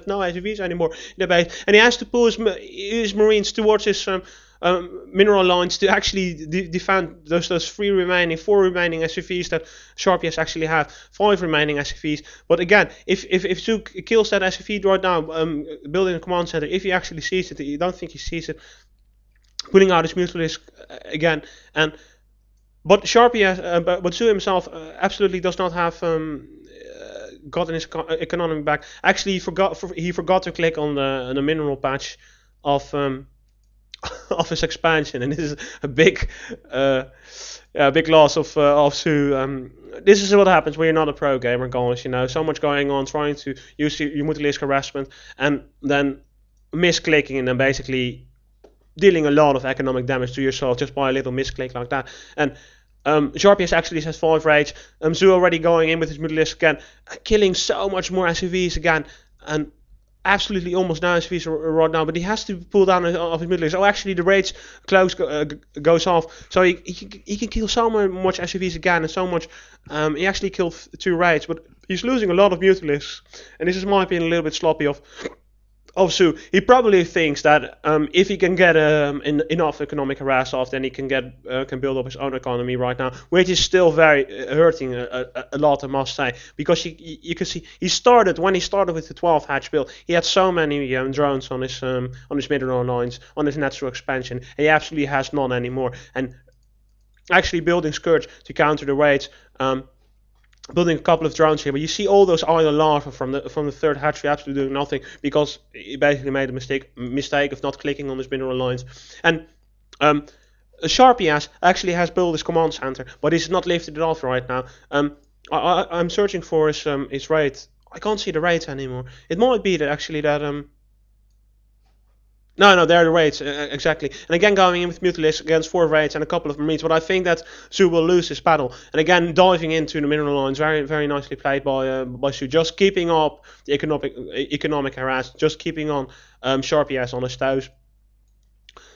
no SCVs anymore in the base, and he has to pull his marines towards his mineral lines to actually defend those four remaining SCVs that Sharpiez actually have, 5 remaining SCVs. But again, if Zug kills that SCV right now, building a command center, if he actually sees it, you don't think he sees it, pulling out his Mutalisk again, and but Sharpiez, but Zug himself absolutely does not have gotten his economy back. Actually, he forgot to click on the mineral patch of of his expansion, and this is a big big loss of Sue. This is what happens when you're not a pro gamer, guys. You know, so much going on, trying to use your Mutalisk harassment, and then misclicking, and then basically dealing a lot of economic damage to yourself just by a little misclick like that. And Sharpiez actually has 5 rage. Zoo already going in with his Mutalisk again, killing so much more SCVs again, and absolutely almost no SCVs right now. But he has to pull down off his Mutalisk. Oh, actually the rage close goes off, so he can kill so much SCVs again, and so much. He actually killed 2 rage, but he's losing a lot of Mutalisks, and this is my opinion a little bit sloppy of Sue. He probably thinks that if he can get enough economic harass off, then he can build up his own economy right now, which is still very hurting a lot, I must say, because you can see when he started with the 12 hatch build, he had so many drones on his mineral lines, on his natural expansion, and he absolutely has none anymore. And actually building Scourge to counter the raids. Building a couple of drones here, but you see all those idle larvae from the 3rd hatchery absolutely doing nothing, because he basically made a mistake of not clicking on his mineral lines. And Sharpiez actually has built his command center, but he's not lifted it off right now. I'm searching for his raid. I can't see the raids anymore. It might be that actually that No, they're the raids, exactly. And again, going in with Mutalisk against 4 raids and a couple of marines, but I think that Sue will lose this battle. And again, diving into the mineral lines, very, very nicely played by Sue, just keeping up the economic harass, just keeping on Sharpiez on his toes,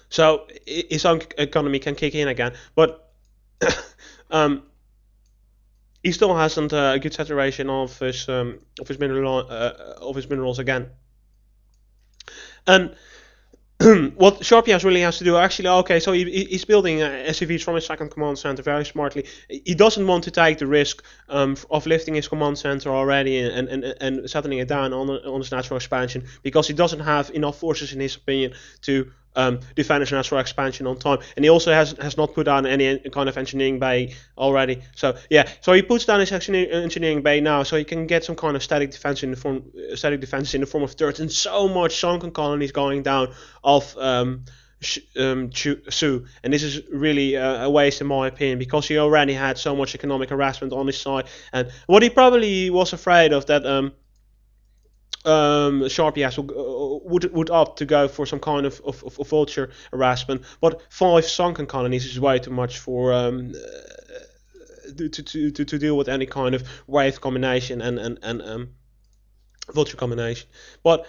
so his own economy can kick in again. But he still hasn't a good saturation of his minerals again. And what Sharpiez really has to do, actually, okay, so he's building SCVs from his 2nd command center very smartly. He doesn't want to take the risk of lifting his command center already and settling it down on his natural expansion, because he doesn't have enough forces, in his opinion, to defend his natural expansion on time. And he also has not put down any kind of engineering bay already. So yeah, so he puts down his engineering bay now, so he can get some kind of static defense in the form of turrets, and so much sunken colonies going down of Sue. And this is really a waste, in my opinion, because he already had so much economic harassment on his side. And what he probably was afraid of, that Sharpiez would opt to go for some kind of vulture harassment, but 5 sunken colonies is way too much for to deal with any kind of wave combination and vulture combination. But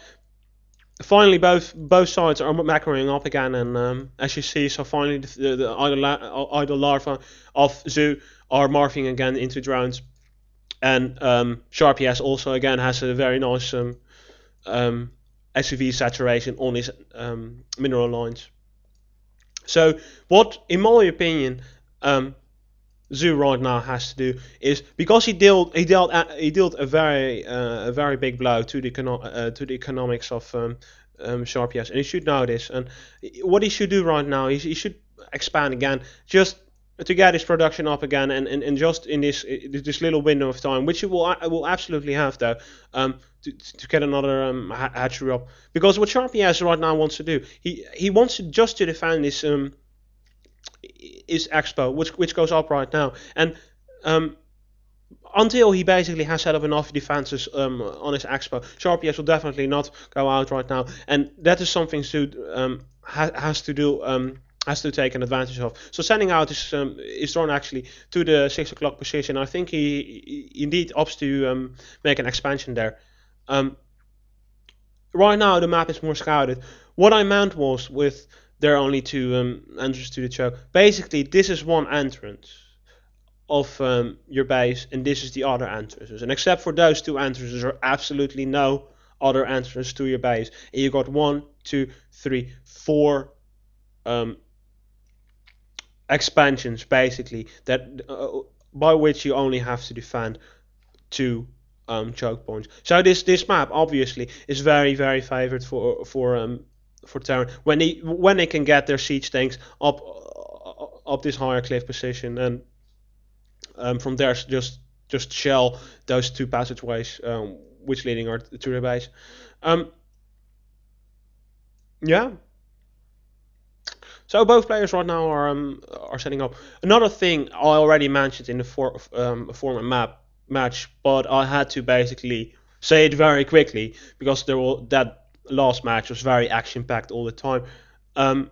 finally, both sides are macroing up again, and as you see, so finally the idle larvae of Zoo are morphing again into drones, and Sharpiez also again has a very nice SCV saturation on his mineral lines. So what, in my opinion, Zoo right now has to do is, because he dealt a very big blow to the economics of Sharpiez, and he should know this. And what he should do right now is he should expand again, just to get his production up again, and just in this little window of time, which it will absolutely have, though, to get another hatchery up. Because what Sharpiez right now wants to do, he wants to just to defend his expo, which goes up right now, and until he basically has set up enough defenses on his expo, Sharpiez will definitely not go out right now, and that is something to has to take an advantage of. So sending out his drone actually to the 6 o'clock position, I think he indeed opts to make an expansion there. Right now the map is more scouted. What I meant was, with there are only 2 entrances to the choke, basically this is one entrance of your base, and this is the other entrances, and except for those 2 entrances, there are absolutely no other entrance to your base. And you got 1, 2, 3, 4 expansions basically that by which you only have to defend 2 choke points. So this map obviously is very favored for Terran when they can get their siege tanks up this higher cliff position, and from there just shell those 2 passageways which leading to the base. Yeah. So both players right now are setting up. Another thing I already mentioned in the former match, but I had to basically say it very quickly because that last match was very action-packed all the time. I'll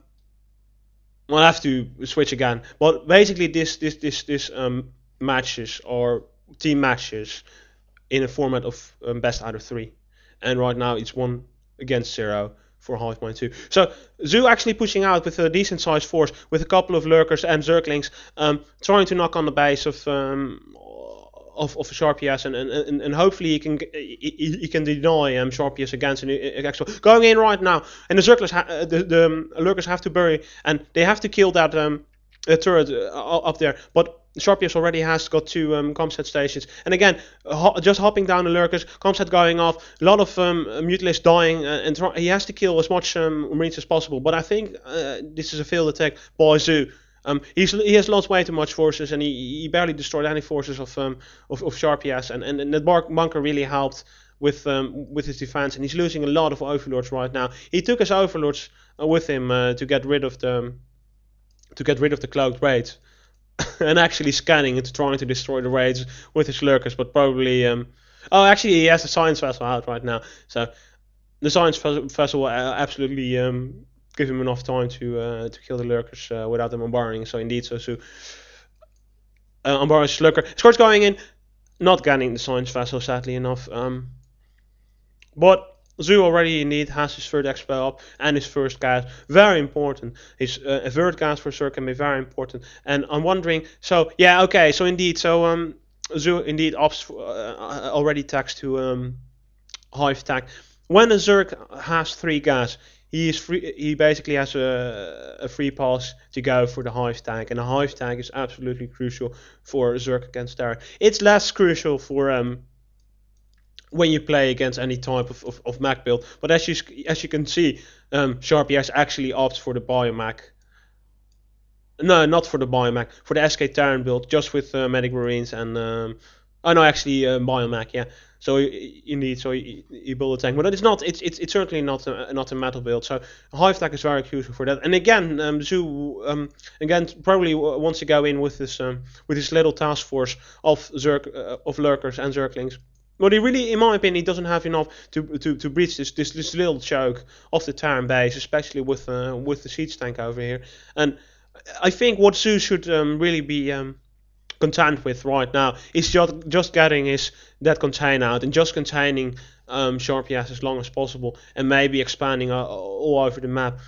have to switch again, but basically this matches are team matches in a format of best out of 3, and right now it's 1 against 0 for Hivemind2. So Zoo actually pushing out with a decent sized force with a couple of lurkers and Zerglings, trying to knock on the base of Sharpiez, and hopefully he can deny Sharpiez against an extra going in right now. And the Zerglings the lurkers have to bury, and they have to kill that turret up there, but Sharpiez already has got 2 comset stations, and again just hopping down the lurkers, comset going off, a lot of mutalisks dying, and he has to kill as much marines as possible. But I think this is a failed attack by Zoo. He has lost way too much forces, and he barely destroyed any forces of Sharpiez, and that bunker really helped with his defense, and he's losing a lot of overlords right now. He took his overlords with him to get rid of the cloaked raids, and actually scanning and trying to destroy the raids with his lurkers, but probably oh, actually he has a science vessel out right now, so the science vessel will absolutely give him enough time to kill the lurkers without them unbarring. So indeed, so unbarring his lurker. Scourge going in, not getting the science vessel sadly enough. But Zoo already indeed has his third expo up and his first gas. Very important. His third gas for Zerg can be very important. And I'm wondering, so yeah, okay, so indeed, so Zoo indeed opts already tags to Hive tag. When a Zerg has 3 gas, he is free. He basically has a free pass to go for the Hive tag, and the Hive tag is absolutely crucial for Zerg against Terran. It's less crucial for when you play against any type of Mac build, but as you can see, Sharpiez actually opts for the Biomac. No, not for the Biomac, for the SK Terran build, just with Medic Marines and oh no, actually Biomac, yeah. So indeed, so you build a tank, but it's not. It's certainly not a metal build. So Hive tag is very crucial for that. And again, Zoo again probably wants to go in with his little task force of Zerg of lurkers and Zerglings. But he really, in my opinion, he doesn't have enough to breach this little choke of the Terran base, especially with the siege tank over here. And I think what Zoo should really be content with right now is just getting that contain out and just containing Sharpiez as long as possible, and maybe expanding all over the map.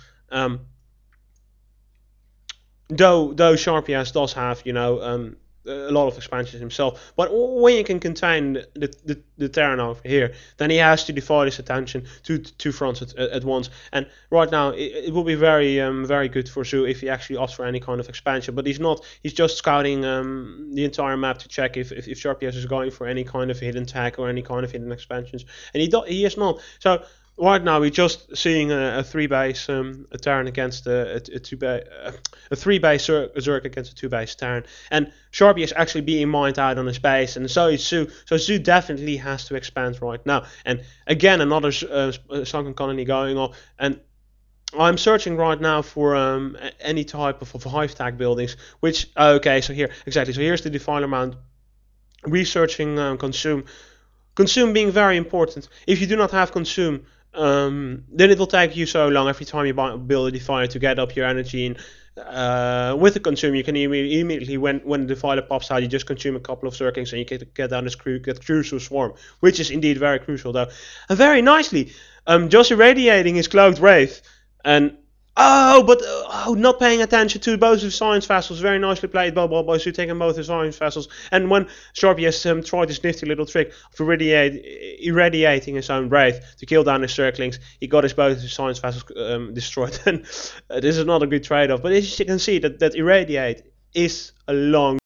Though Sharpiez does have, you know, a lot of expansions himself, but when you can contain the Terran over here, then he has to divide his attention to 2 fronts at once. And right now it will be very good for Zoo if he actually opts for any kind of expansion, but he's not. He's just scouting the entire map to check if Sharpiez is going for any kind of hidden tag or any kind of hidden expansions, and he is not. So right now we're just seeing a 3-base a Terran against a 3-base Zerg against a 2-base Terran, and Sharpiez is actually being mined out on his base, and so is Zoo. So Zoo definitely has to expand right now. And again, another sunken colony going on, and I'm searching right now for any type of Hive tag buildings. Which okay, so here exactly. So here's the Defiler Mount. Researching Consume. Consume being very important. If you do not have Consume, then it will take you so long every time you build a Defiler to get up your energy. And with the Consume, you can immediately, when the Defiler pops out, you just consume a couple of Zerglings and you get down this crucial swarm, which is indeed very crucial though. And very nicely, just irradiating his Cloaked Wraith. And Oh, but not paying attention to both of Science Vessels. Very nicely played by Su, taking both of Science Vessels. And when Sharpiez tried this nifty little trick of irradiating his own Wraith to kill down his Zerglings, he got his both of Science Vessels destroyed. And this is not a good trade-off. But as you can see, that irradiate is a long